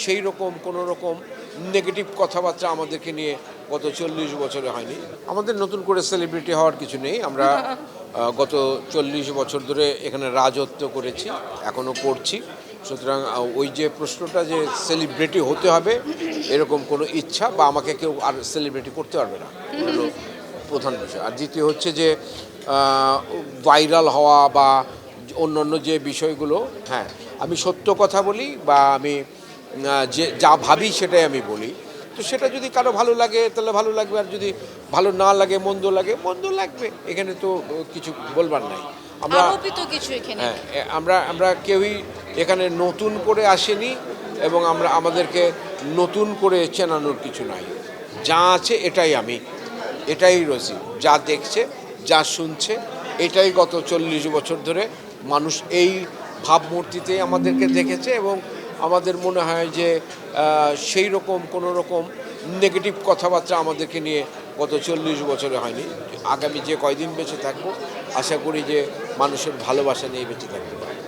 সেই রকম কোনো রকম নেগেটিভ কথাবার্তা আমাদেরকে নিয়ে গত 40 বছরে হয়নি। আমাদের নতুন করে সেলিব্রিটি হওয়ার কিছু নেই। আমরা গত 40 বছর ধরে এখানে রাজত্ব করেছি, এখনও করছি। সুতরাং ওই যে প্রশ্নটা যে সেলিব্রিটি হতে হবে এরকম কোনো ইচ্ছা বা আমাকে কেউ আর সেলিব্রিটি করতে পারবে না, হলো প্রধান বিষয়। আর দ্বিতীয় হচ্ছে যে ভাইরাল হওয়া বা অন্যান্য যে বিষয়গুলো, হ্যাঁ আমি সত্য কথা বলি বা আমি যে যা ভাবি সেটাই আমি বলি। তো সেটা যদি কারো ভালো লাগে তাহলে ভালো লাগবে, আর যদি ভালো না লাগে মন্দ লাগবে। এখানে তো কিছু বলবার নাই। আমরা আরোপিত কিছু এখানে হ্যাঁ আমরা কেউই এখানে নতুন করে আসেনি এবং আমাদেরকে নতুন করে চেনানোর কিছু নাই। যা আছে এটাই রয়েছি, যা দেখছে যা শুনছে এটাই গত 40 বছর ধরে মানুষ এই ভাবমূর্তিতেই আমাদেরকে দেখেছে এবং আমাদের মনে হয় যে সেই রকম কোনো রকম নেগেটিভ কথাবার্তা আমাদেরকে নিয়ে গত 40 বছরে হয়নি। আগামী যে কয়দিন বেঁচে থাকবো আশা করি যে মানুষের ভালোবাসা নিয়ে বেঁচে থাকতে পারবো।